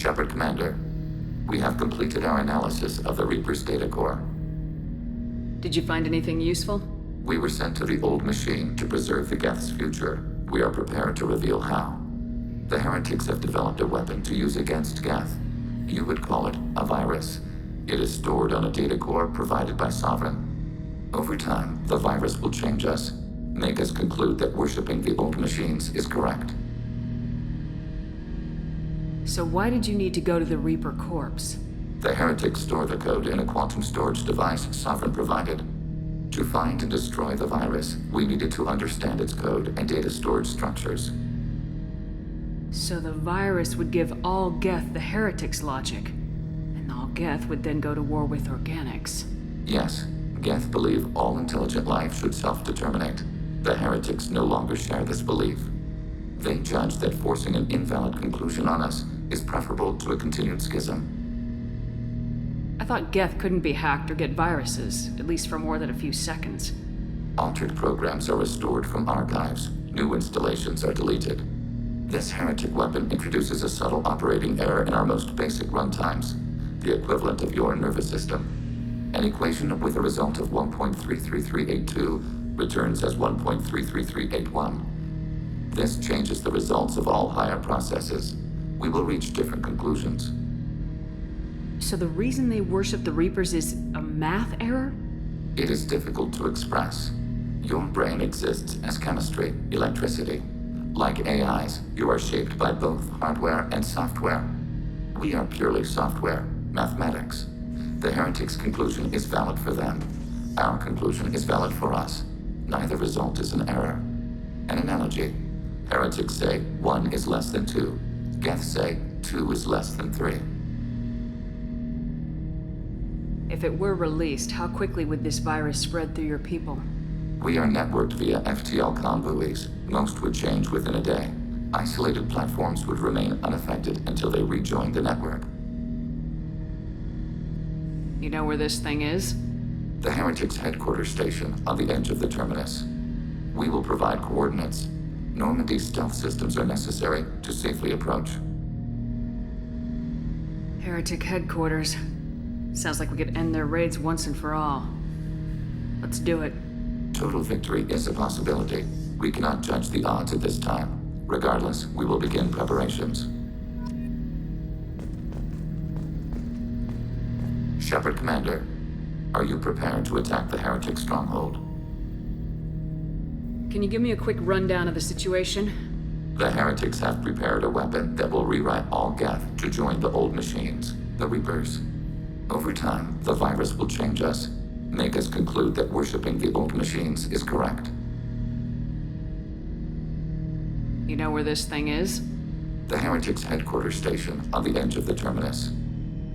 Shepard Commander, we have completed our analysis of the Reaper's data core. Did you find anything useful? We were sent to the old machine to preserve the Geth's future. We are prepared to reveal how. The heretics have developed a weapon to use against Geth. You would call it a virus. It is stored on a data core provided by Sovereign. Over time, the virus will change us, make us conclude that worshipping the old machines is correct. So why did you need to go to the Reaper corpse? The heretics store the code in a quantum storage device Sovereign provided. To find and destroy the virus, we needed to understand its code and data storage structures. So the virus would give all Geth the heretics' logic, and all Geth would then go to war with organics. Yes, Geth believe all intelligent life should self-determinate. The heretics no longer share this belief. They judge that forcing an invalid conclusion on us is preferable to a continued schism. I thought Geth couldn't be hacked or get viruses, at least for more than a few seconds. Altered programs are restored from archives. New installations are deleted. This heretic weapon introduces a subtle operating error in our most basic runtimes, the equivalent of your nervous system. An equation with a result of 1.33382 returns as 1.33381. This changes the results of all higher processes. We will reach different conclusions. So the reason they worship the Reapers is a math error? It is difficult to express. Your brain exists as chemistry, electricity. Like AIs, you are shaped by both hardware and software. We are purely software, mathematics. The heretics' conclusion is valid for them. Our conclusion is valid for us. Neither result is an error. An analogy. Heretics say 1 is less than 2. Geth say 2 is less than 3. If it were released, how quickly would this virus spread through your people? We are networked via FTL comm buoys. Most would change within a day. Isolated platforms would remain unaffected until they rejoin the network. You know where this thing is? The heretics' headquarters station on the edge of the terminus. We will provide coordinates. Normandy's stealth systems are necessary to safely approach. Heretic headquarters. Sounds like we could end their raids once and for all. Let's do it. Total victory is a possibility. We cannot judge the odds at this time. Regardless, we will begin preparations. Shepard Commander, are you prepared to attack the heretic stronghold? Can you give me a quick rundown of the situation? The heretics have prepared a weapon that will rewrite all Geth to join the old machines, the Reapers. Over time, the virus will change us, make us conclude that worshipping the old machines is correct. You know where this thing is? The heretics' headquarters station on the edge of the terminus.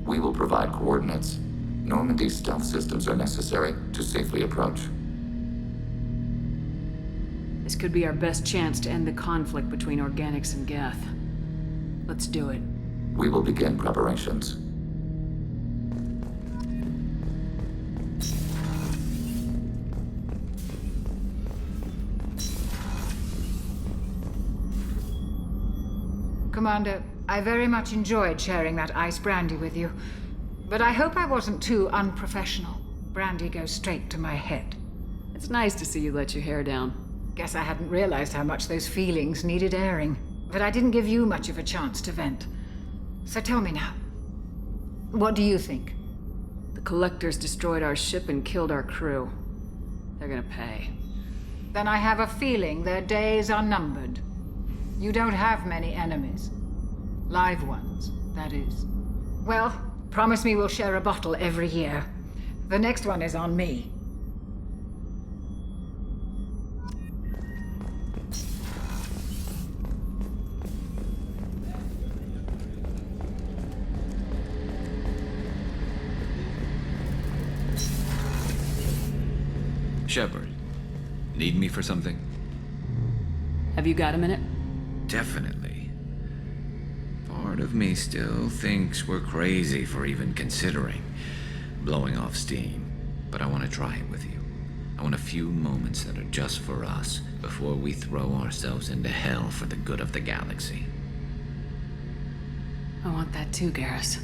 We will provide coordinates. Normandy's stealth systems are necessary to safely approach. This could be our best chance to end the conflict between organics and Geth. Let's do it. We will begin preparations. Commander, I very much enjoyed sharing that ice brandy with you. But I hope I wasn't too unprofessional. Brandy goes straight to my head. It's nice to see you let your hair down. Guess I hadn't realized how much those feelings needed airing. But I didn't give you much of a chance to vent. So tell me now. What do you think? The Collectors destroyed our ship and killed our crew. They're gonna pay. Then I have a feeling their days are numbered. You don't have many enemies. Live ones, that is. Well, promise me we'll share a bottle every year. The next one is on me. Shepard, need me for something? Have you got a minute? Definitely. Part of me still thinks we're crazy for even considering blowing off steam, but I want to try it with you. I want a few moments that are just for us before we throw ourselves into hell for the good of the galaxy. I want that too, Garrus.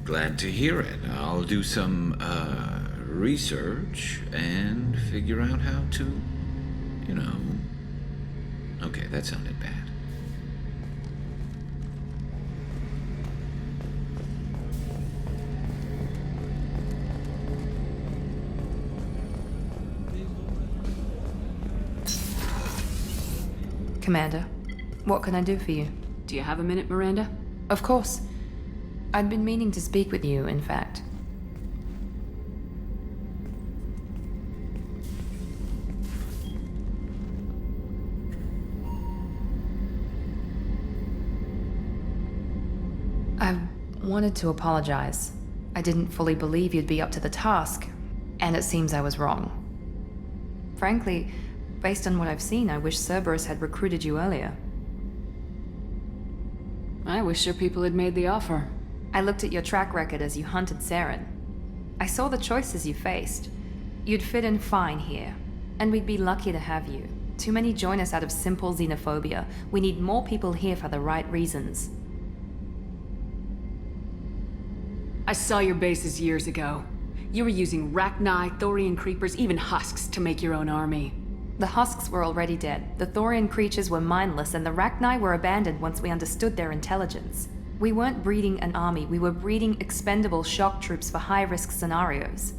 Glad to hear it. I'll do some, research and figure out how to, you know... Okay, that sounded bad. Commander, what can I do for you? Do you have a minute, Miranda? Of course. I'd been meaning to speak with you, in fact. I wanted to apologize. I didn't fully believe you'd be up to the task, and it seems I was wrong. Frankly, based on what I've seen, I wish Cerberus had recruited you earlier. I wish your people had made the offer. I looked at your track record as you hunted Saren. I saw the choices you faced. You'd fit in fine here, and we'd be lucky to have you. Too many join us out of simple xenophobia. We need more people here for the right reasons. I saw your bases years ago. You were using Rachni, Thorian creepers, even husks to make your own army. The husks were already dead. The Thorian creatures were mindless, and the Rachni were abandoned once we understood their intelligence. We weren't breeding an army, we were breeding expendable shock troops for high-risk scenarios.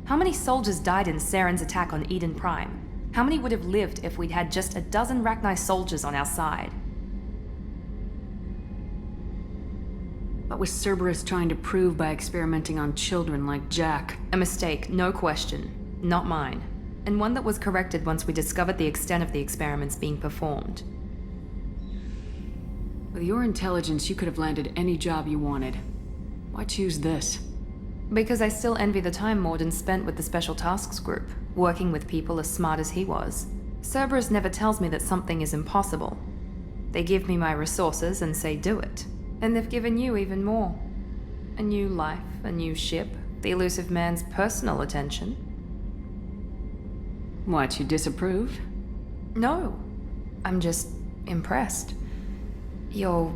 How many soldiers died in Saren's attack on Eden Prime? How many would have lived if we'd had just a dozen Rachni soldiers on our side? What was Cerberus trying to prove by experimenting on children like Jack? A mistake, no question. Not mine. And one that was corrected once we discovered the extent of the experiments being performed. With your intelligence, you could have landed any job you wanted. Why choose this? Because I still envy the time Morden spent with the Special Tasks Group, working with people as smart as he was. Cerberus never tells me that something is impossible. They give me my resources and say do it. And they've given you even more. A new life, a new ship, the elusive man's personal attention. What, you disapprove? No. I'm just impressed. You're...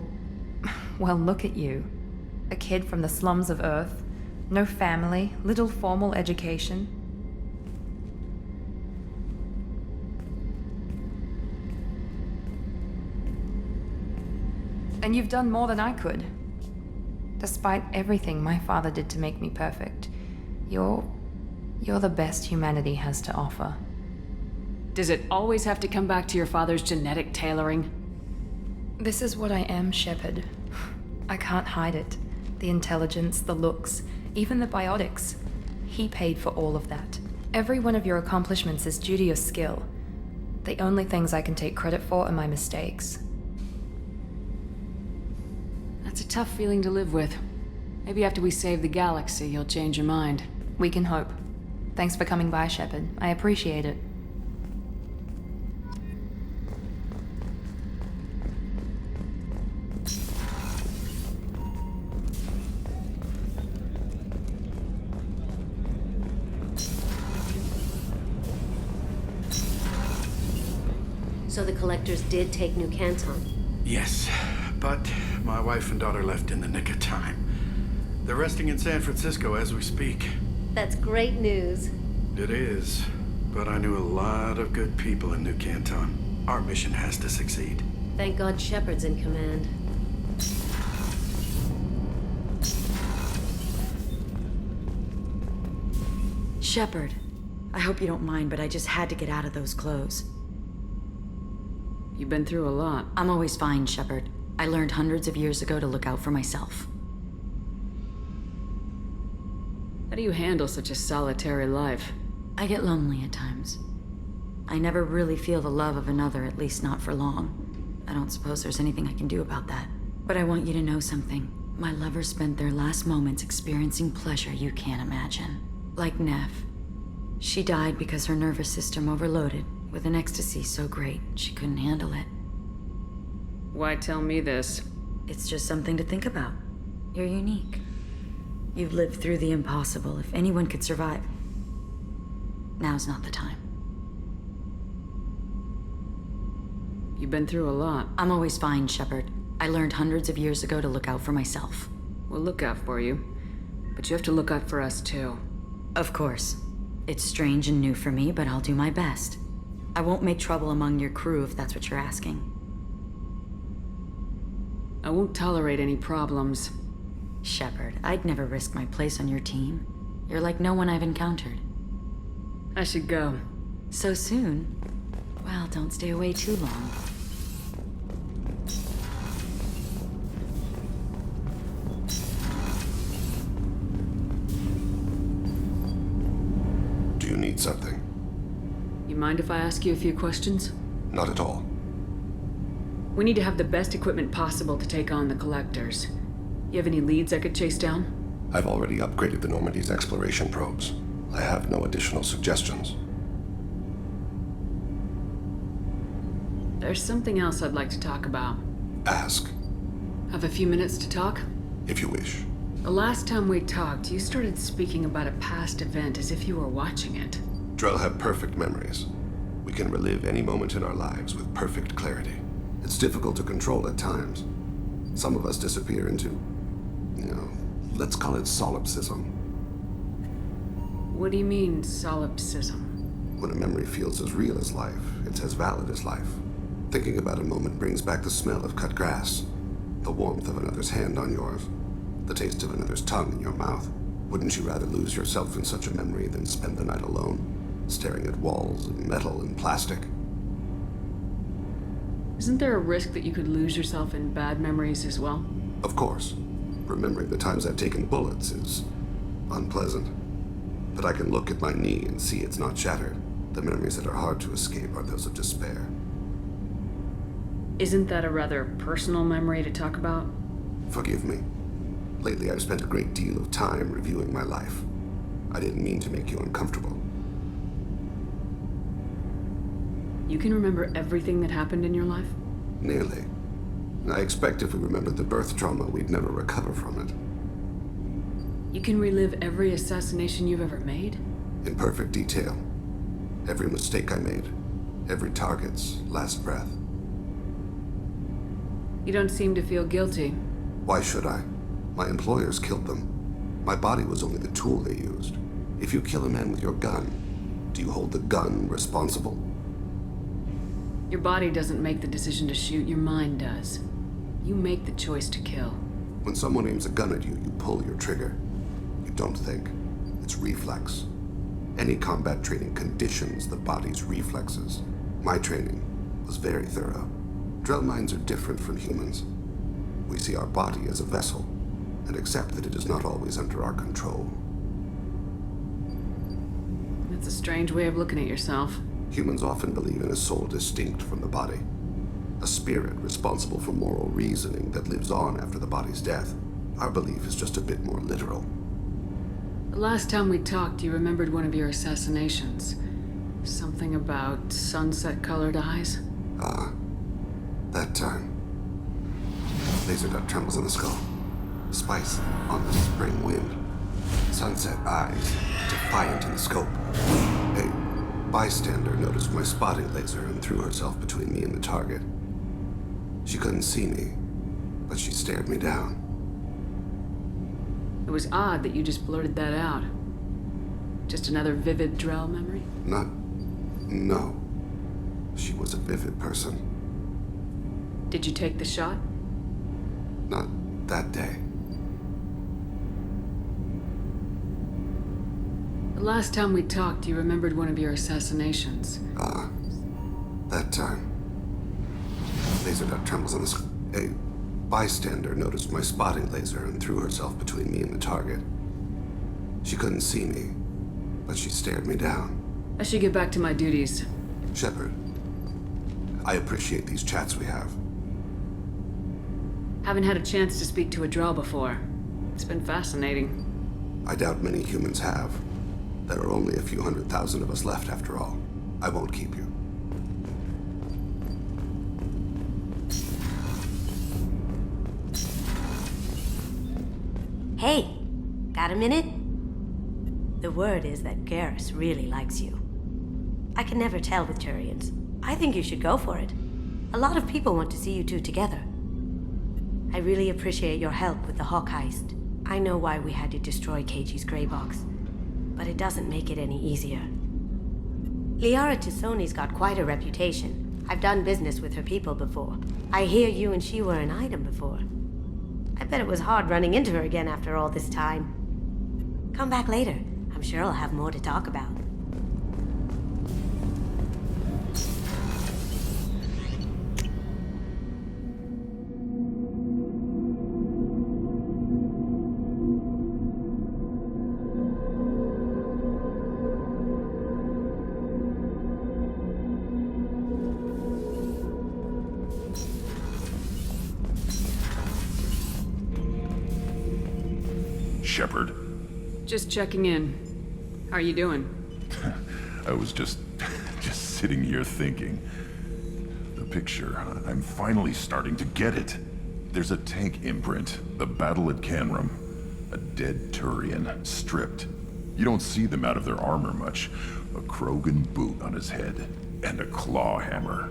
well, look at you. A kid from the slums of Earth. No family, little formal education. And you've done more than I could. Despite everything my father did to make me perfect, you're the best humanity has to offer. Does it always have to come back to your father's genetic tailoring? This is what I am, Shepard. I can't hide it. The intelligence, the looks, even the biotics. He paid for all of that. Every one of your accomplishments is due to your skill. The only things I can take credit for are my mistakes. That's a tough feeling to live with. Maybe after we save the galaxy, you'll change your mind. We can hope. Thanks for coming by, Shepard. I appreciate it. So the Collectors did take New Canton? Yes, but my wife and daughter left in the nick of time. They're resting in San Francisco as we speak. That's great news. It is, but I knew a lot of good people in New Canton. Our mission has to succeed. Thank God Shepard's in command. Shepard, I hope you don't mind, but I just had to get out of those clothes. You've been through a lot. I'm always fine, Shepard. I learned hundreds of years ago to look out for myself. How do you handle such a solitary life? I get lonely at times. I never really feel the love of another, at least not for long. I don't suppose there's anything I can do about that. But I want you to know something. My lovers spent their last moments experiencing pleasure you can't imagine. Like Neff. She died because her nervous system overloaded with an ecstasy so great she couldn't handle it. Why tell me this? It's just something to think about. You're unique. You've lived through the impossible. If anyone could survive, now's not the time. You've been through a lot. I'm always fine, Shepard. I learned hundreds of years ago to look out for myself. We'll look out for you. But you have to look out for us, too. Of course. It's strange and new for me, but I'll do my best. I won't make trouble among your crew if that's what you're asking. I won't tolerate any problems. Shepard, I'd never risk my place on your team. You're like no one I've encountered. I should go. So soon? Well, don't stay away too long. Do you need something? You mind if I ask you a few questions? Not at all. We need to have the best equipment possible to take on the Collectors. You have any leads I could chase down? I've already upgraded the Normandy's exploration probes. I have no additional suggestions. There's something else I'd like to talk about. Ask, Have a few minutes to talk? if you wish. The last time we talked, you started speaking about a past event as if you were watching it. Drell have perfect memories. We can relive any moment in our lives with perfect clarity. It's difficult to control at times. Some of us disappear into, let's call it solipsism. What do you mean, solipsism? When a memory feels as real as life, it's as valid as life. Thinking about a moment brings back the smell of cut grass, the warmth of another's hand on yours, the taste of another's tongue in your mouth. Wouldn't you rather lose yourself in such a memory than spend the night alone, staring at walls of metal and plastic? Isn't there a risk that you could lose yourself in bad memories as well? Of course. Remembering the times I've taken bullets is unpleasant. But I can look at my knee and see it's not shattered. The memories that are hard to escape are those of despair. Isn't that a rather personal memory to talk about? Forgive me. Lately, I've spent a great deal of time reviewing my life. I didn't mean to make you uncomfortable. You can remember everything that happened in your life? Nearly. I expect if we remembered the birth trauma, we'd never recover from it. You can relive every assassination you've ever made? In perfect detail. Every mistake I made. Every target's last breath. You don't seem to feel guilty. Why should I? My employers killed them. My body was only the tool they used. If you kill a man with your gun, do you hold the gun responsible? Your body doesn't make the decision to shoot, your mind does. You make the choice to kill. When someone aims a gun at you, you pull your trigger. You don't think. It's reflex. Any combat training conditions the body's reflexes. My training was very thorough. Drell minds are different from humans. We see our body as a vessel, and accept that it is not always under our control. That's a strange way of looking at yourself. Humans often believe in a soul distinct from the body. A spirit responsible for moral reasoning that lives on after the body's death. Our belief is just a bit more literal. The last time we talked, you remembered one of your assassinations. Something about sunset-colored eyes? That time. Laser dot trembles in the skull. Spice on the spring wind. Sunset eyes, defiant in the scope. A bystander noticed my spotting laser and threw herself between me and the target. She couldn't see me, but she stared me down. It was odd that you just blurted that out. Just another vivid Drell memory? No. She was a vivid person. Did you take the shot? Not that day. The last time we talked, you remembered one of your assassinations. That time. Laser dot trembles on the skull. A bystander noticed my spotting laser and threw herself between me and the target. She couldn't see me, but she stared me down. I should get back to my duties. Shepard, I appreciate these chats we have. Haven't had a chance to speak to a Drell before. It's been fascinating. I doubt many humans have. There are only a few 100,000 of us left after all. I won't keep you. Hey, got a minute? The word is that Garrus really likes you. I can never tell with Turians. I think you should go for it. A lot of people want to see you two together. I really appreciate your help with the Hawk heist. I know why we had to destroy KG's gray box, but it doesn't make it any easier. Liara Tassoni's got quite a reputation. I've done business with her people before. I hear you and she were an item before. I bet it was hard running into her again after all this time. Come back later. I'm sure I'll have more to talk about. Shepard. Just checking in. How are you doing? I was just sitting here thinking. The picture, I'm finally starting to get it. There's a tank imprint, the battle at Canrum. A dead Turian, stripped. You don't see them out of their armor much. A Krogan boot on his head, and a claw hammer.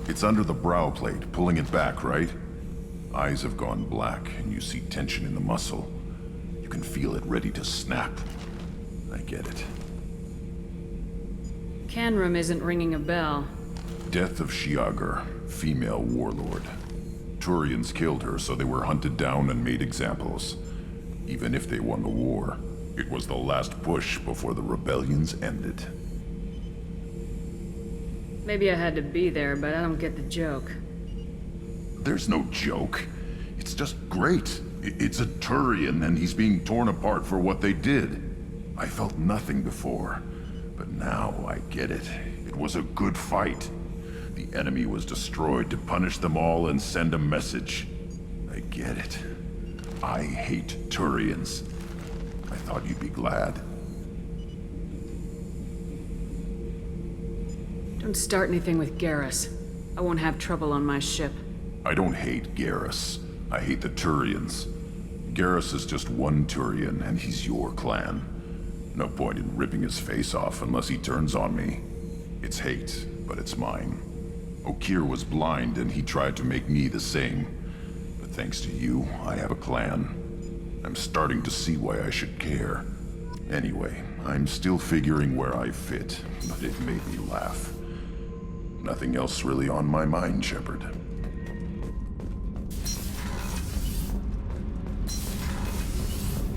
It's under the brow plate, pulling it back, right? Eyes have gone black, and you see tension in the muscle. You can feel it ready to snap. I get it. Canrum isn't ringing a bell. Death of Shiagar, female warlord. Turians killed her, so they were hunted down and made examples. Even if they won the war, it was the last push before the rebellions ended. Maybe I had to be there, but I don't get the joke. There's no joke. It's just great. It's a Turian, and he's being torn apart for what they did. I felt nothing before, but now I get it. It was a good fight. The enemy was destroyed to punish them all and send a message. I get it. I hate Turians. I thought you'd be glad. Don't start anything with Garrus. I won't have trouble on my ship. I don't hate Garrus. I hate the Turians. Garrus is just one Turian, and he's your clan. No point in ripping his face off unless he turns on me. It's hate, but it's mine. Okeer was blind, and he tried to make me the same. But thanks to you, I have a clan. I'm starting to see why I should care. Anyway, I'm still figuring where I fit, but it made me laugh. Nothing else really on my mind, Shepard.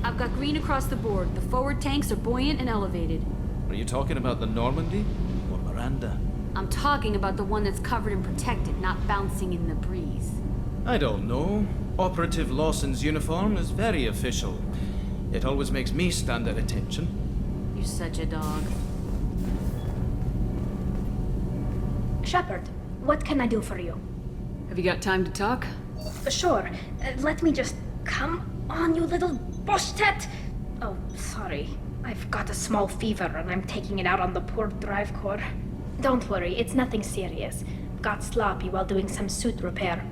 I've got green across the board. The forward tanks are buoyant and elevated. Are you talking about the Normandy? Or Miranda? I'm talking about the one that's covered and protected, not bouncing in the breeze. I don't know. Operative Lawson's uniform is very official. It always makes me stand at attention. You're such a dog. Shepard, what can I do for you? Have you got time to talk? Sure. Let me just... Come on, you little bushtet! Oh, sorry. I've got a small fever and I'm taking it out on the poor drive core. Don't worry, it's nothing serious. Got sloppy while doing some suit repair.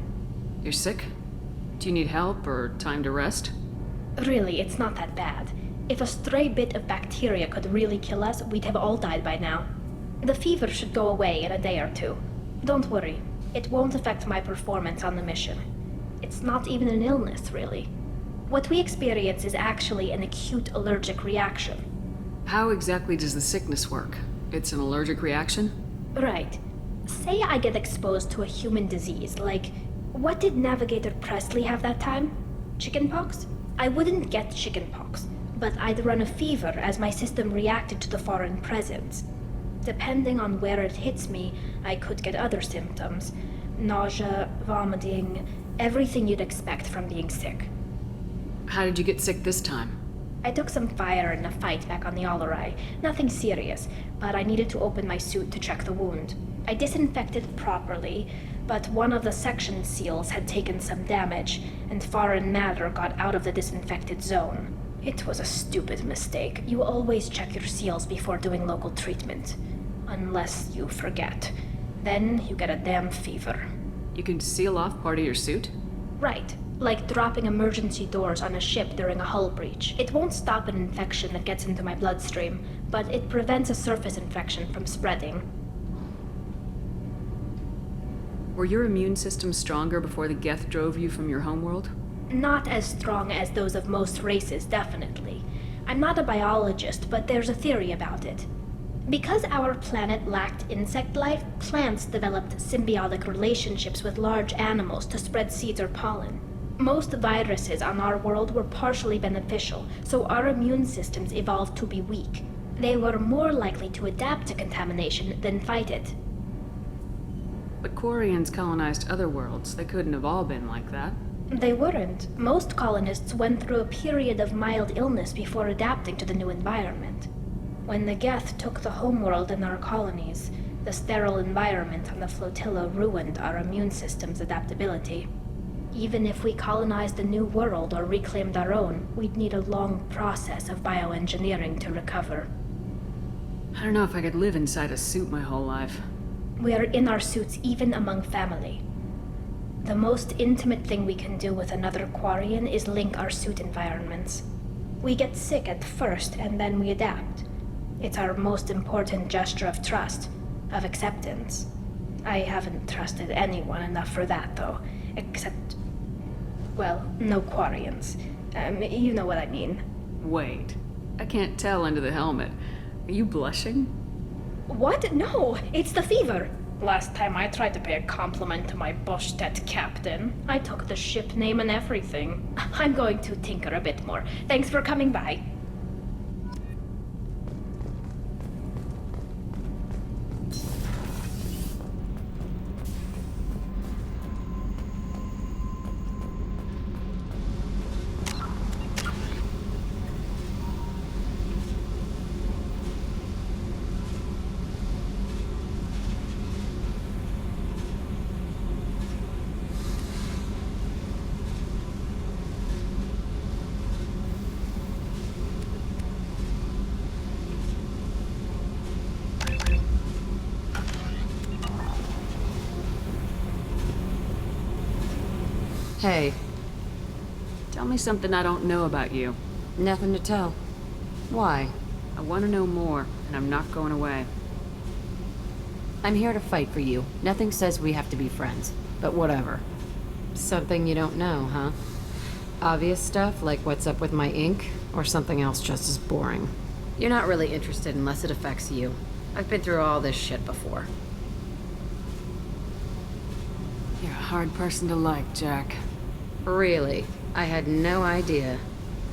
You're sick? Do you need help or time to rest? Really, it's not that bad. If a stray bit of bacteria could really kill us, we'd have all died by now. The fever should go away in a day or two. Don't worry, it won't affect my performance on the mission. It's not even an illness, really. What we experience is actually an acute allergic reaction. How exactly does the sickness work? It's an allergic reaction? Right. Say I get exposed to a human disease, like... What did Navigator Presley have that time? Chickenpox? I wouldn't get chickenpox, but I'd run a fever as my system reacted to the foreign presence. Depending on where it hits me, I could get other symptoms. Nausea, vomiting, everything you'd expect from being sick. How did you get sick this time? I took some fire in a fight back on the Allerai. Nothing serious, but I needed to open my suit to check the wound. I disinfected properly, but one of the section seals had taken some damage, and foreign matter got out of the disinfected zone. It was a stupid mistake. You always check your seals before doing local treatment. Unless you forget. Then you get a damn fever. You can seal off part of your suit? Right. Like dropping emergency doors on a ship during a hull breach. It won't stop an infection that gets into my bloodstream, but it prevents a surface infection from spreading. Were your immune systems stronger before the Geth drove you from your homeworld? Not as strong as those of most races, definitely. I'm not a biologist, but there's a theory about it. Because our planet lacked insect life, plants developed symbiotic relationships with large animals to spread seeds or pollen. Most viruses on our world were partially beneficial, so our immune systems evolved to be weak. They were more likely to adapt to contamination than fight it. But Quarians colonized other worlds. They couldn't have all been like that. They weren't. Most colonists went through a period of mild illness before adapting to the new environment. When the Geth took the homeworld in our colonies, the sterile environment on the flotilla ruined our immune system's adaptability. Even if we colonized a new world or reclaimed our own, we'd need a long process of bioengineering to recover. I don't know if I could live inside a suit my whole life. We are in our suits even among family. The most intimate thing we can do with another Quarian is link our suit environments. We get sick at first, and then we adapt. It's our most important gesture of trust, of acceptance. I haven't trusted anyone enough for that, though. Except, well, no Quarians. You know what I mean. Wait. I can't tell under the helmet. Are you blushing? What? No, it's the fever. Last time I tried to pay a compliment to my Boschtet captain, I took the ship name and everything. I'm going to tinker a bit more. Thanks for coming by. Hey. Tell me something I don't know about you. Nothing to tell. Why? I want to know more, and I'm not going away. I'm here to fight for you. Nothing says we have to be friends, but whatever. Something you don't know, huh? Obvious stuff, like what's up with my ink, or something else just as boring. You're not really interested unless it affects you. I've been through all this shit before. You're a hard person to like, Jack. Really? I had no idea.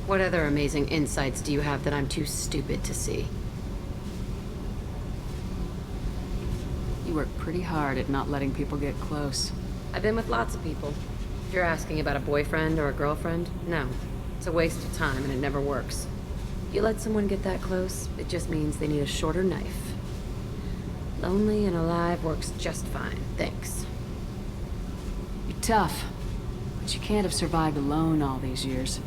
What other amazing insights do you have that I'm too stupid to see? You work pretty hard at not letting people get close. I've been with lots of people. If you're asking about a boyfriend or a girlfriend, no. It's a waste of time and it never works. If you let someone get that close, it just means they need a shorter knife. Lonely and alive works just fine, thanks. You're tough, but you can't have survived alone all these years.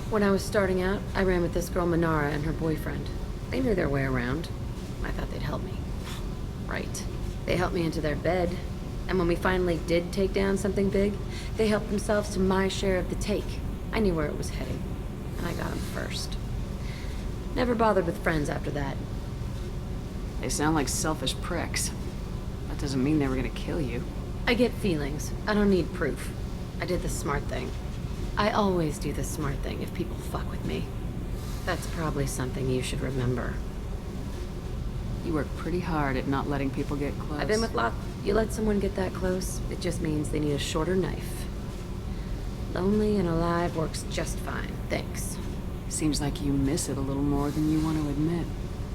When I was starting out, I ran with this girl Minara and her boyfriend. They knew their way around. I thought they'd help me. Right. They helped me into their bed, and when we finally did take down something big, they helped themselves to my share of the take. I knew where it was heading, and I got them first. Never bothered with friends after that. They sound like selfish pricks. That doesn't mean they were gonna kill you. I get feelings. I don't need proof. I did the smart thing. I always do the smart thing if people fuck with me. That's probably something you should remember. You work pretty hard at not letting people get close. I've been with lots. You let someone get that close, it just means they need a shorter knife. Lonely and alive works just fine, thanks. Seems like you miss it a little more than you want to admit.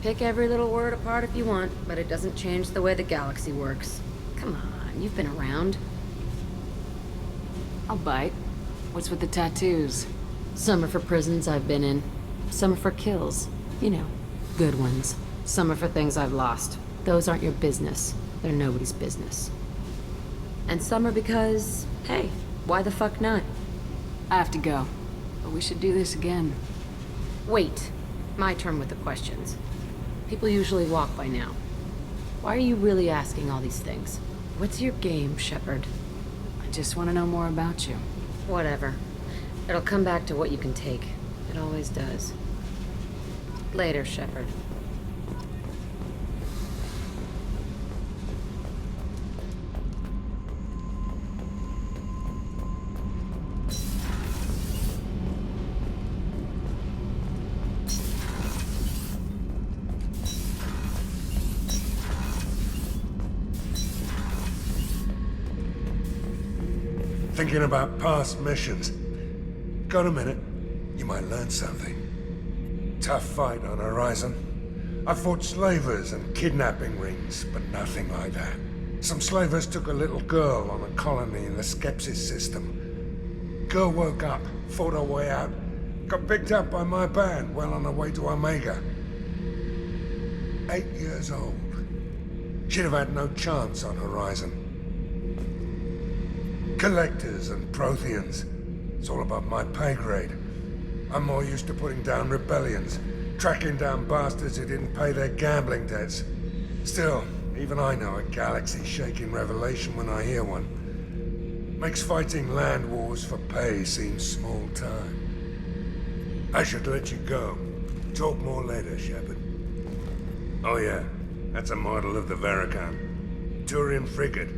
Pick every little word apart if you want, but it doesn't change the way the galaxy works. Come on, you've been around. I'll bite. What's with the tattoos? Some are for prisons I've been in. Some are for kills. You know, good ones. Some are for things I've lost. Those aren't your business. They're nobody's business. And some are because, hey, why the fuck not? I have to go, but we should do this again. Wait. My turn with the questions. People usually walk by now. Why are you really asking all these things? What's your game, Shepard? I just want to know more about you. Whatever. It'll come back to what you can take. It always does. Later, Shepard. Thinking about past missions. Got a minute? You might learn something. Tough fight on Horizon. I fought slavers and kidnapping rings, but nothing like that. Some slavers took a little girl on a colony in the Skepsis system. Girl woke up, fought her way out, got picked up by my band well on her way to Omega. 8 years old. She'd have had no chance on Horizon. Collectors and Protheans. It's all above my pay grade. I'm more used to putting down rebellions, tracking down bastards who didn't pay their gambling debts. Still, even I know a galaxy-shaking revelation when I hear one. Makes fighting land wars for pay seem small time. I should let you go. Talk more later, Shepard. Oh yeah, that's a model of the Veracon. Turian frigate.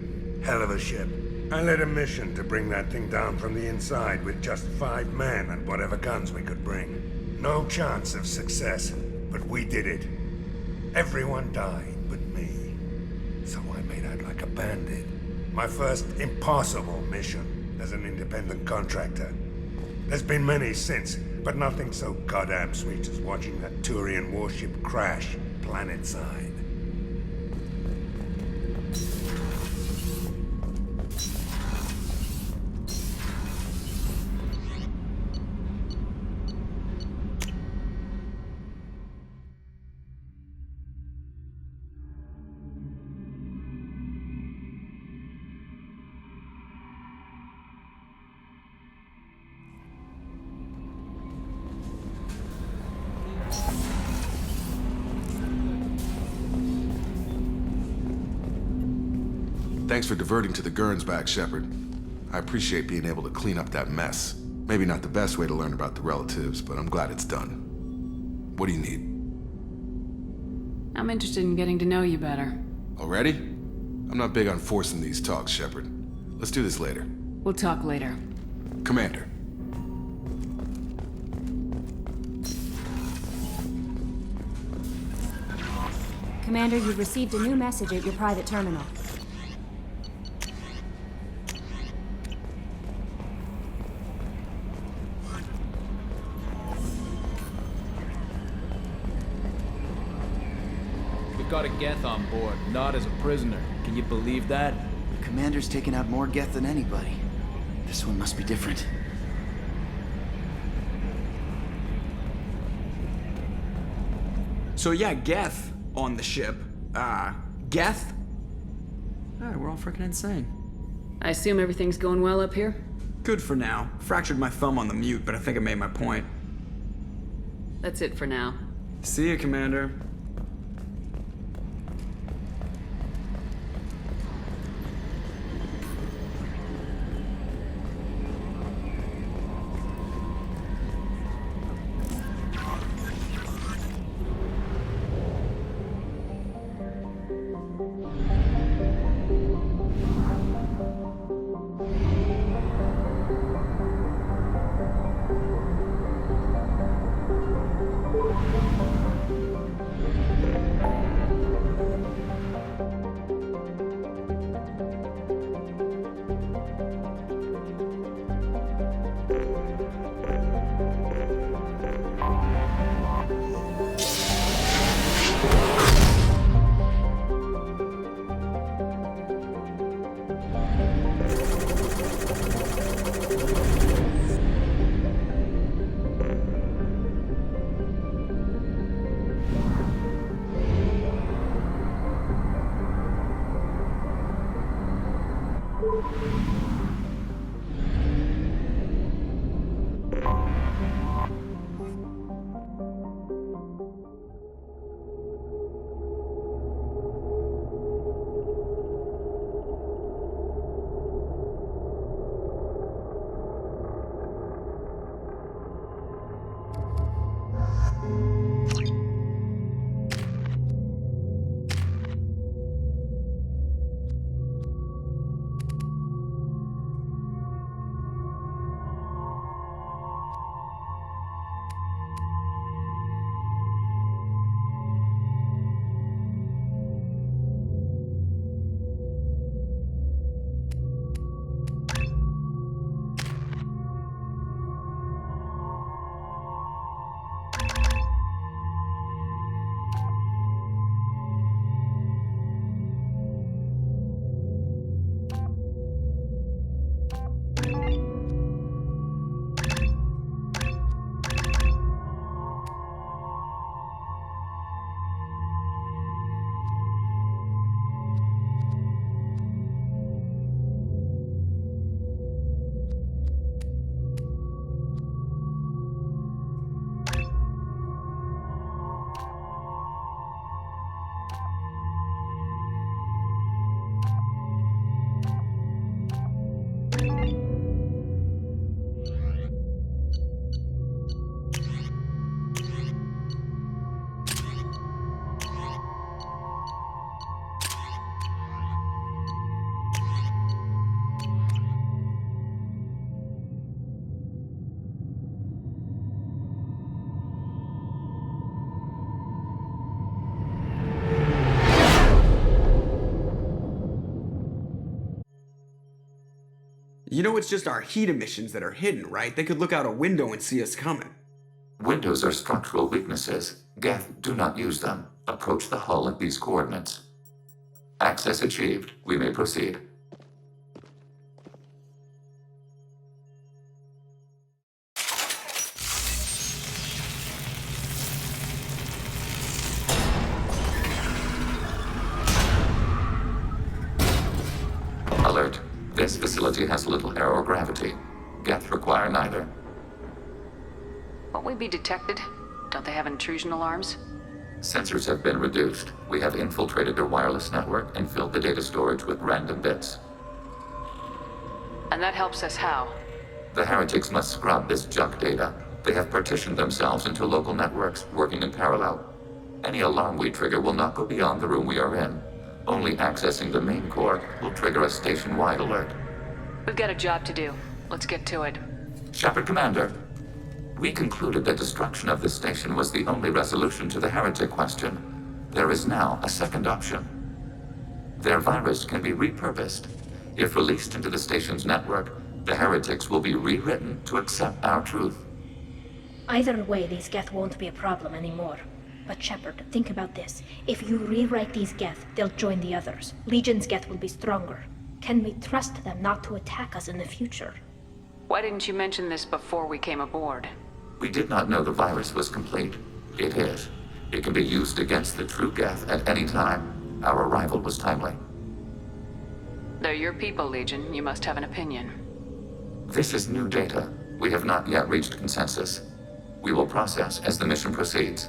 Hell of a ship. I led a mission to bring that thing down from the inside with just 5 men and whatever guns we could bring. No chance of success, but we did it. Everyone died but me. So I made out like a bandit. My first impossible mission as an independent contractor. There's been many since, but nothing so goddamn sweet as watching that Turian warship crash planetside. Thanks for diverting to the Gurns back, Shepard. I appreciate being able to clean up that mess. Maybe not the best way to learn about the relatives, but I'm glad it's done. What do you need? I'm interested in getting to know you better. Already? I'm not big on forcing these talks, Shepard. Let's do this later. We'll talk later. Commander. Commander, you've received a new message at your private terminal. Got a Geth on board, not as a prisoner. Can you believe that? The commander's taken out more Geth than anybody. This one must be different. So yeah, Geth on the ship. Geth? Alright, we're all freaking insane. I assume everything's going well up here? Good for now. Fractured my thumb on the mute, but I think I made my point. That's it for now. See you, Commander. You know it's just our heat emissions that are hidden, right? They could look out a window and see us coming. Windows are structural weaknesses. Geth, do not use them. Approach the hull at these coordinates. Access achieved. We may proceed. Alert. This facility has little air or gravity. Geth require neither. Won't we be detected? Don't they have intrusion alarms? Sensors have been reduced. We have infiltrated their wireless network and filled the data storage with random bits. And that helps us how? The heretics must scrub this junk data. They have partitioned themselves into local networks, working in parallel. Any alarm we trigger will not go beyond the room we are in. Only accessing the main core will trigger a station-wide alert. We've got a job to do. Let's get to it. Shepard, Commander. We concluded that destruction of this station was the only resolution to the heretic question. There is now a second option. Their virus can be repurposed. If released into the station's network, the heretics will be rewritten to accept our truth. Either way, these Geth won't be a problem anymore. But Shepard, think about this. If you rewrite these Geth, they'll join the others. Legion's Geth will be stronger. Can we trust them not to attack us in the future? Why didn't you mention this before we came aboard? We did not know the virus was complete. It is. It can be used against the true Geth at any time. Our arrival was timely. They're your people, Legion. You must have an opinion. This is new data. We have not yet reached consensus. We will process as the mission proceeds.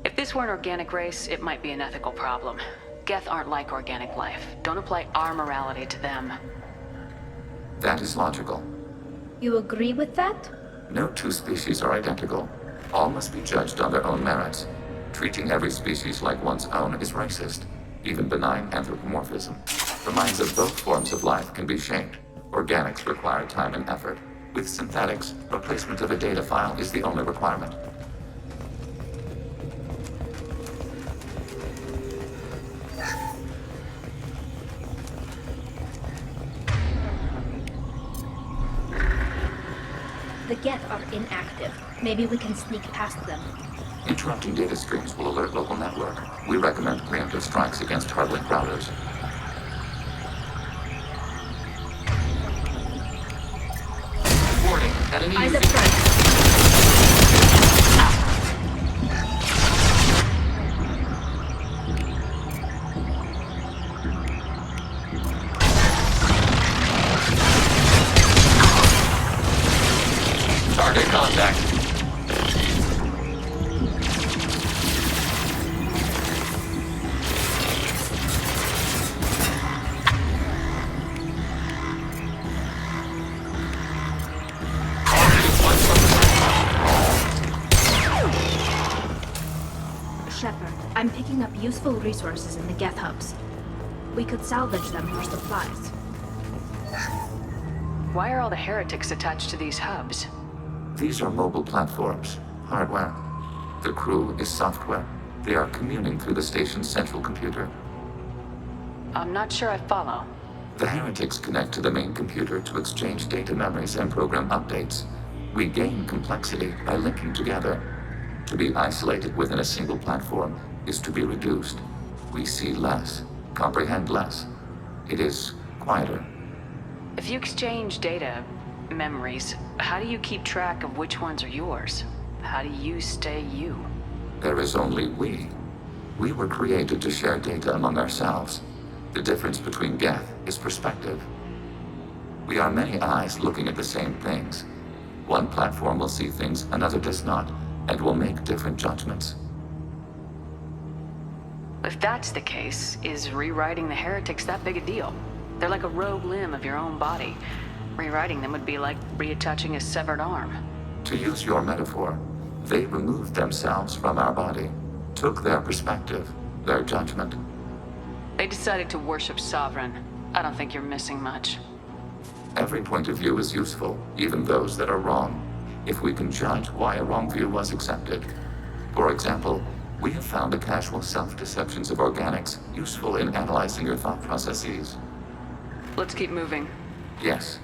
If this were an organic race, it might be an ethical problem. Geth aren't like organic life. Don't apply our morality to them. That is logical. You agree with that? No two species are identical. All must be judged on their own merits. Treating every species like one's own is racist, even benign anthropomorphism. The minds of both forms of life can be shaped. Organics require time and effort. With synthetics, replacement of a data file is the only requirement. The Geth are inactive. Maybe we can sneak past them. Interrupting data streams will alert local network. We recommend preemptive strikes against hardlink routers. Warning, enemy Eyes up UV. front. Target contact. Shepard, I'm picking up useful resources in the Geth hubs. We could salvage them for supplies. Why are all the heretics attached to these hubs? These are mobile platforms, hardware. The crew is software. They are communing through the station's central computer. I'm not sure I follow. The heretics connect to the main computer to exchange data memories and program updates. We gain complexity by linking together. To be isolated within a single platform is to be reduced. We see less, comprehend less. It is quieter. If you exchange data, memories, how do you keep track of which ones are yours? How do you stay you? There is only we. We were created to share data among ourselves. The difference between Geth is perspective. We are many eyes looking at the same things. One platform will see things another does not, and will make different judgments. If that's the case, is rewriting the heretics that big a deal? They're like a rogue limb of your own body. Rewriting them would be like reattaching a severed arm. To use your metaphor, they removed themselves from our body, took their perspective, their judgment. They decided to worship Sovereign. I don't think you're missing much. Every point of view is useful, even those that are wrong, if we can judge why a wrong view was accepted. For example, we have found the casual self-deceptions of organics useful in analyzing your thought processes. Let's keep moving. Yes.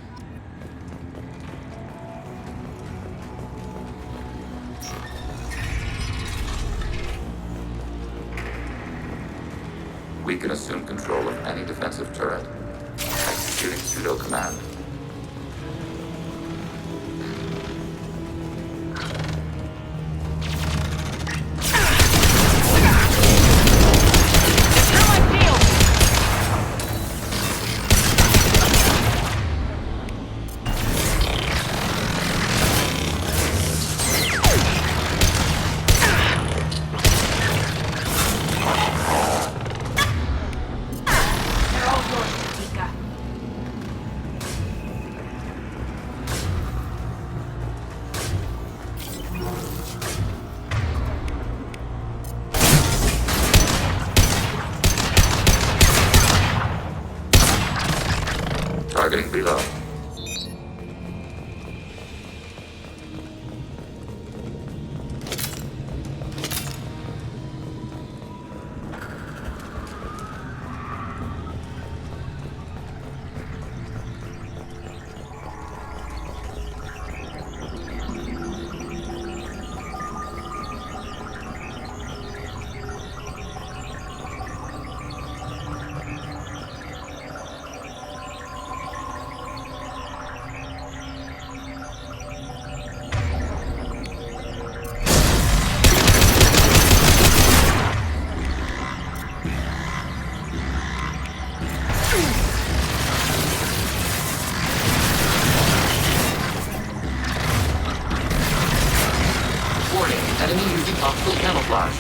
We can assume control of any defensive turret. Executing pseudo command. Targeting below. Enemy using optical camouflage.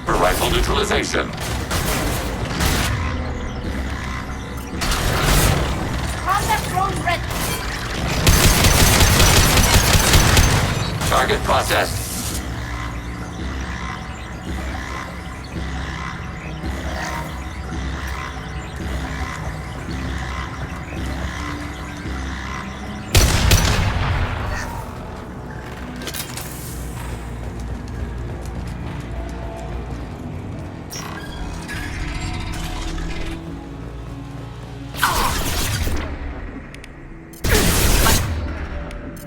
For rifle neutralization. Contact drone ready. Target processed.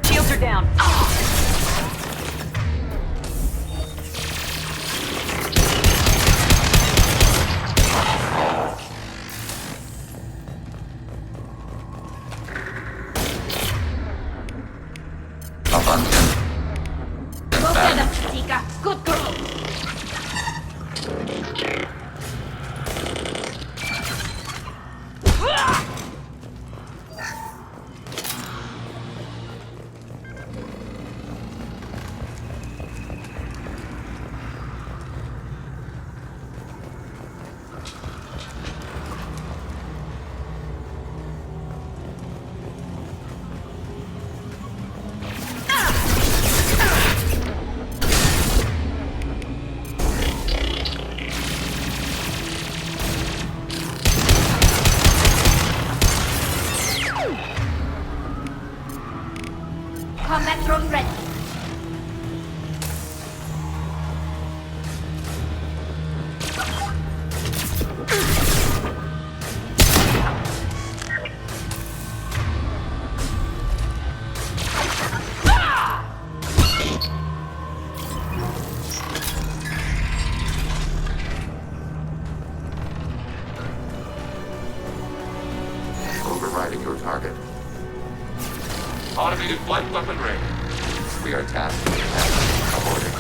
Shields are down. Go get him, Tika. Good girl. Combat drone ready. Overriding your target. Automated flight weaponry. We are tasked with aborting.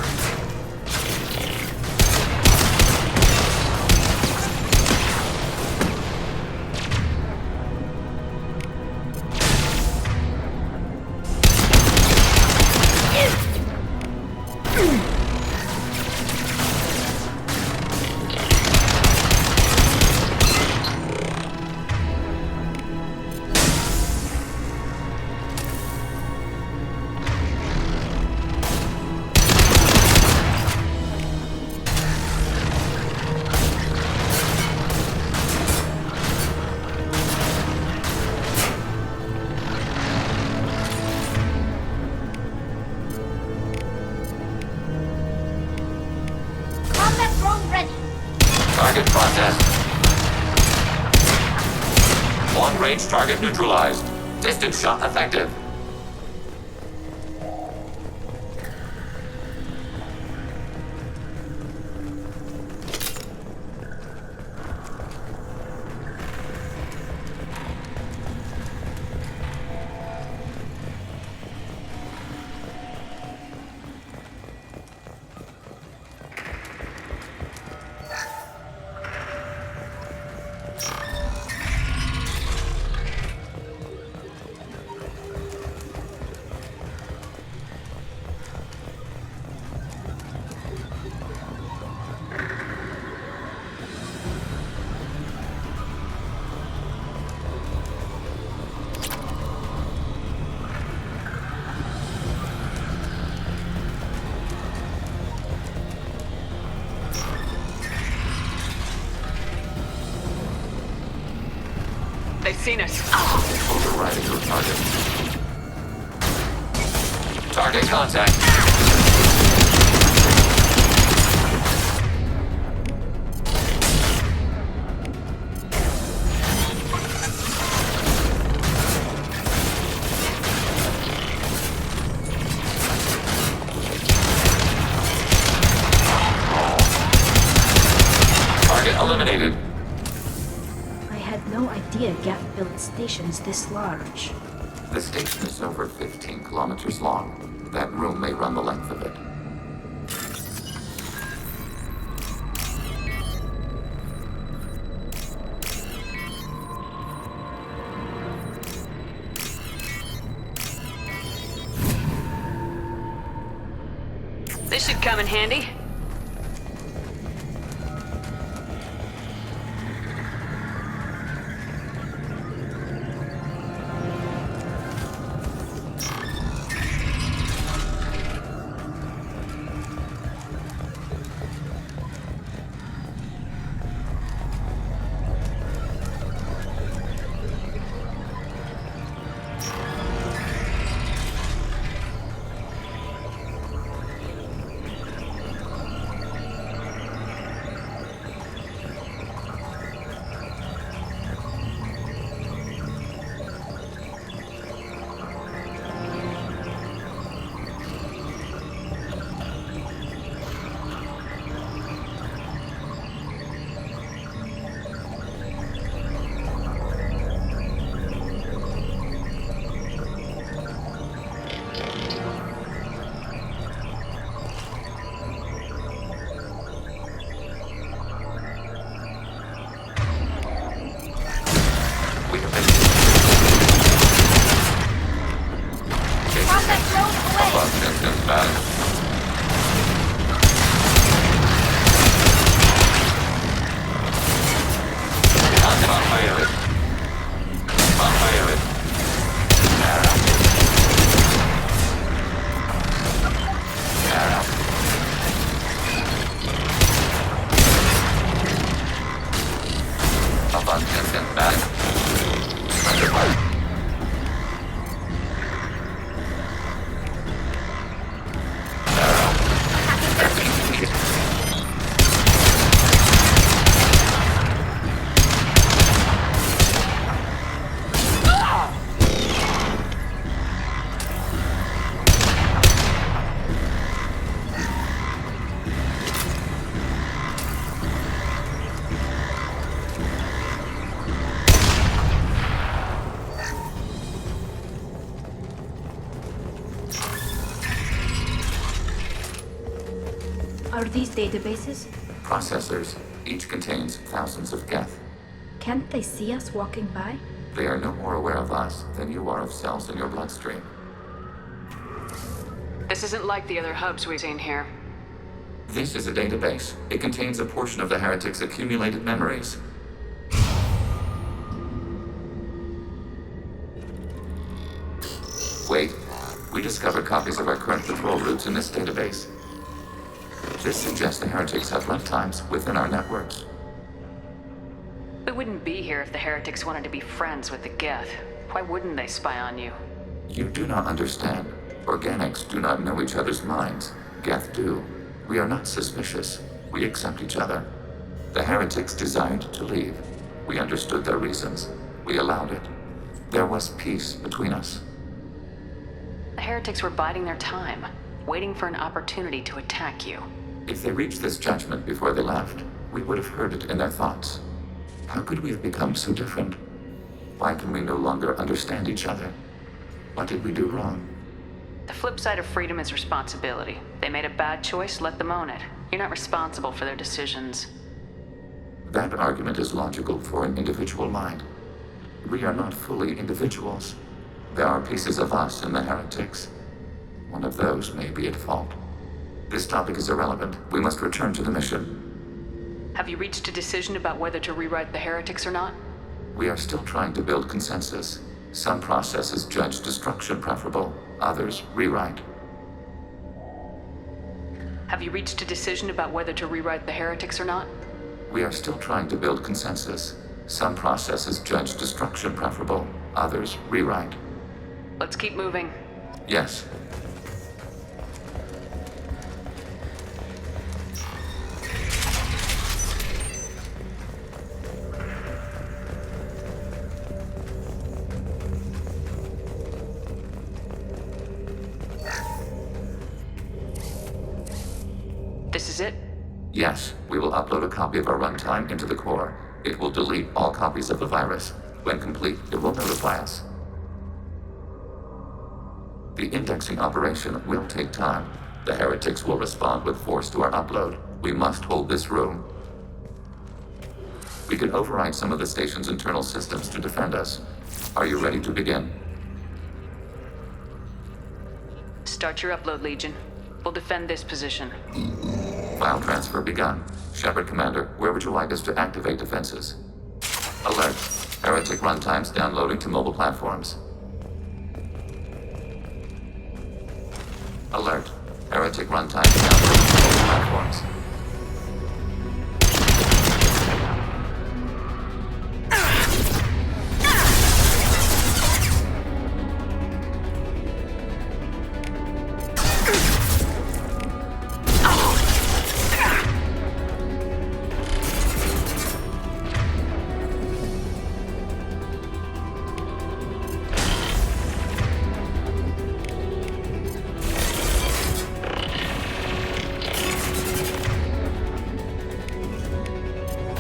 Long-range target neutralized. Distance shot effective. They've seen us. Overriding your target. Target contact. Target eliminated. I had no idea Geth built stations this large. The station is over 15 kilometers long. That room may run the length of it. This should come in handy. Are these databases? Processors. Each contains thousands of Geth. Can't they see us walking by? They are no more aware of us than you are of cells in your bloodstream. This isn't like the other hubs we've seen here. This is a database. It contains a portion of the heretic's accumulated memories. Wait. We discovered copies of our current patrol routes in this database. This suggests the heretics have lifetimes within our networks. We wouldn't be here if the heretics wanted to be friends with the Geth. Why wouldn't they spy on you? You do not understand. Organics do not know each other's minds. Geth do. We are not suspicious. We accept each other. The heretics desired to leave. We understood their reasons. We allowed it. There was peace between us. The heretics were biding their time, waiting for an opportunity to attack you. If they reached this judgment before they left, we would have heard it in their thoughts. How could we have become so different? Why can we no longer understand each other? What did we do wrong? The flip side of freedom is responsibility. They made a bad choice, let them own it. You're not responsible for their decisions. That argument is logical for an individual mind. We are not fully individuals. There are pieces of us in the heretics. One of those may be at fault. This topic is irrelevant. We must return to the mission. Have you reached a decision about whether to rewrite the heretics or not? We are still trying to build consensus. Some processes judge destruction preferable, others rewrite. Have you reached a decision about whether to rewrite the heretics or not? We are still trying to build consensus. Some processes judge destruction preferable, others rewrite. Let's keep moving. Yes. This is it? Yes, we will upload a copy of our runtime into the core. It will delete all copies of the virus. When complete, it will notify us. The indexing operation will take time. The heretics will respond with force to our upload. We must hold this room. We can override some of the station's internal systems to defend us. Are you ready to begin? Start your upload, Legion. We'll defend this position. File transfer begun. Shepard Commander, where would you like us to activate defenses? Alert. Heretic runtimes downloading to mobile platforms. Alert. Heretic runtimes downloading to mobile platforms.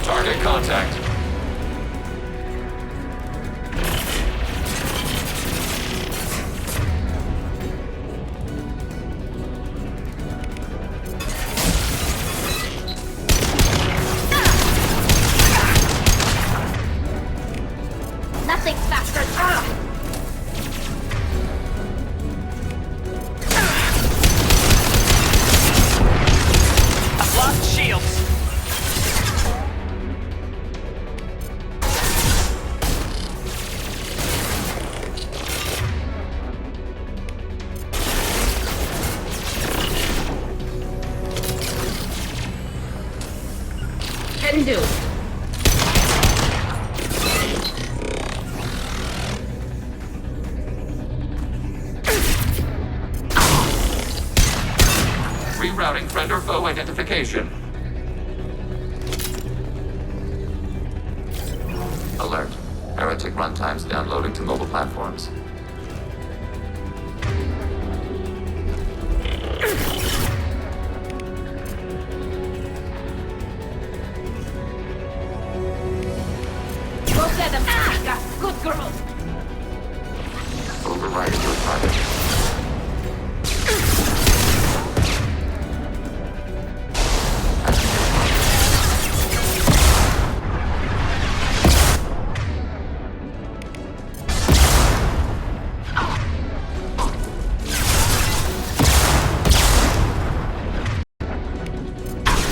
Target contact. Nothing's faster. I've lost shields. Can do. Rerouting friend or foe identification. Alert. Heretic runtimes downloading to mobile platforms. Go get them, Chica. Good girl. Overriding your target.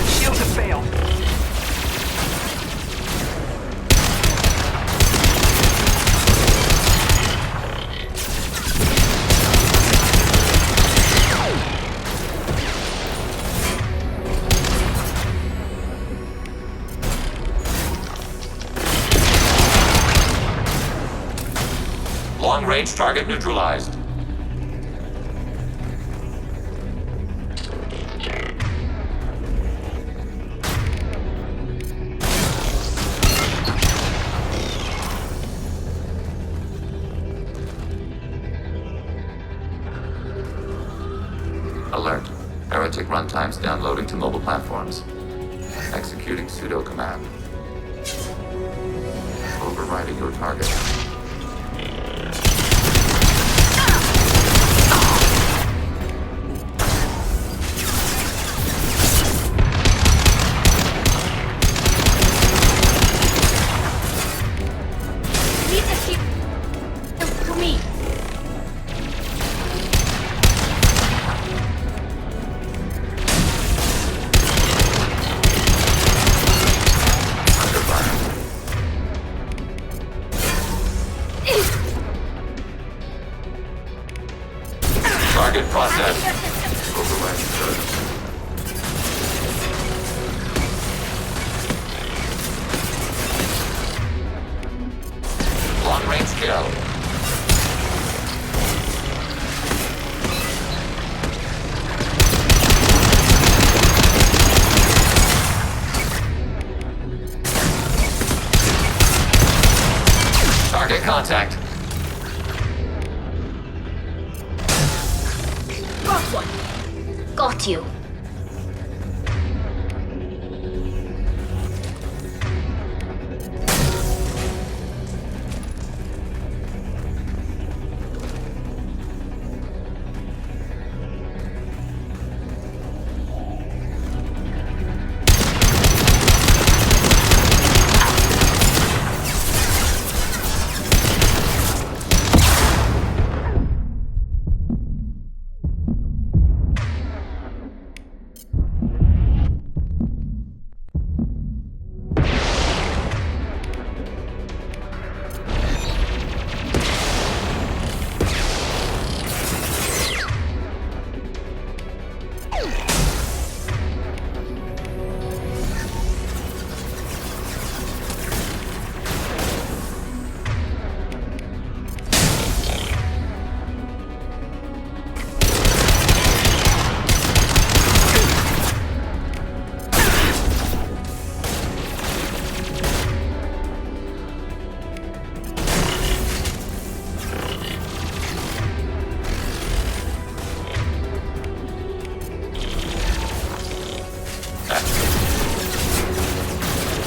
Shields have failed. Long-range target neutralized. heretic runtimes downloading to mobile platforms. Executing pseudo command. Overriding your target. Target process. Overriding service. Long range kill. Target contact. Got one. Got you.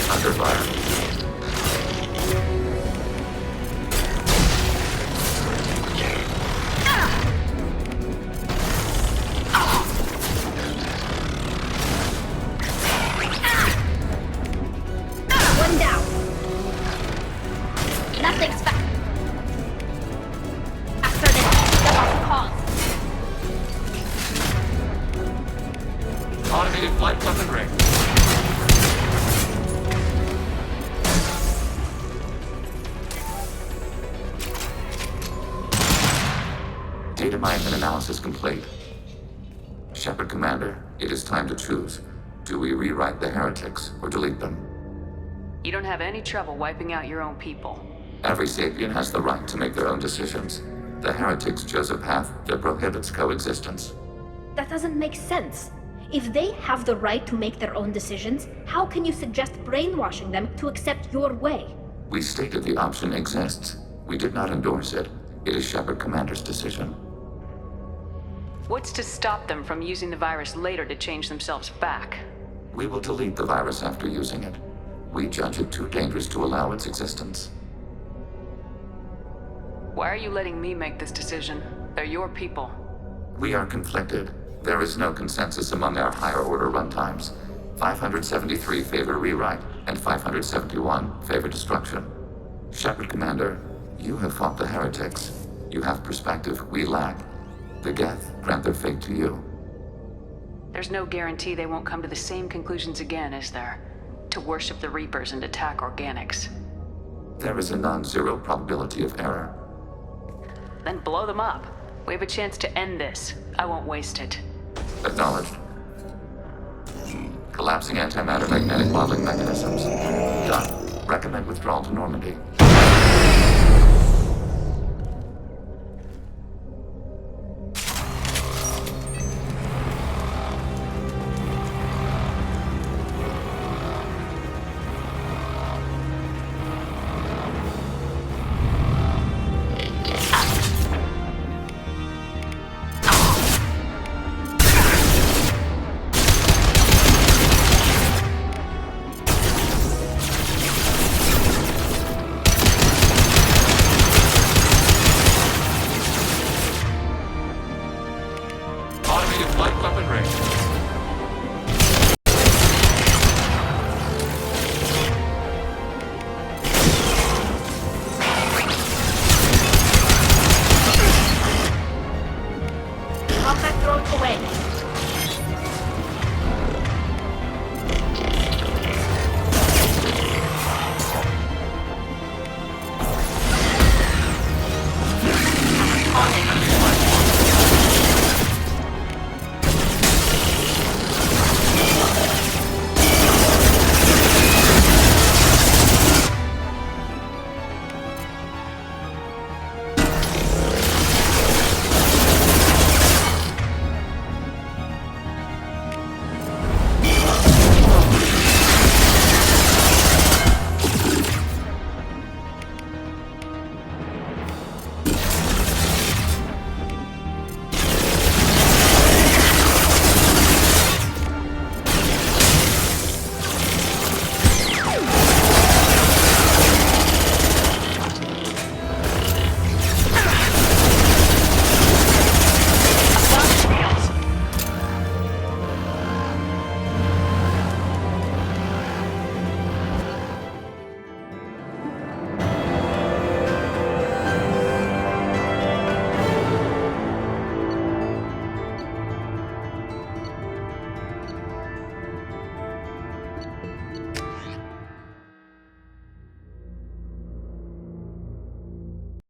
Under fire. One down. Nothing's back. After this, the lost cause. Automated flight weapon ring. Data mine and analysis complete. Shepard Commander, it is time to choose. Do we rewrite the heretics or delete them? You don't have any trouble wiping out your own people. Every sapient has the right to make their own decisions. The heretics chose a path that prohibits coexistence. That doesn't make sense. If they have the right to make their own decisions, how can you suggest brainwashing them to accept your way? We stated the option exists. We did not endorse it. It is Shepard Commander's decision. What's to stop them from using the virus later to change themselves back? We will delete the virus after using it. We judge it too dangerous to allow its existence. Why are you letting me make this decision? They're your people. We are conflicted. There is no consensus among our higher order runtimes. 573 favor rewrite, and 571 favor destruction. Shepard Commander, you have fought the heretics. You have perspective we lack. The Geth grant their fate to you. There's no guarantee they won't come to the same conclusions again, is there? To worship the Reapers and attack organics. There is a non-zero probability of error. Then blow them up. We have a chance to end this. I won't waste it. Acknowledged. Collapsing antimatter magnetic modeling mechanisms. Done. Recommend withdrawal to Normandy.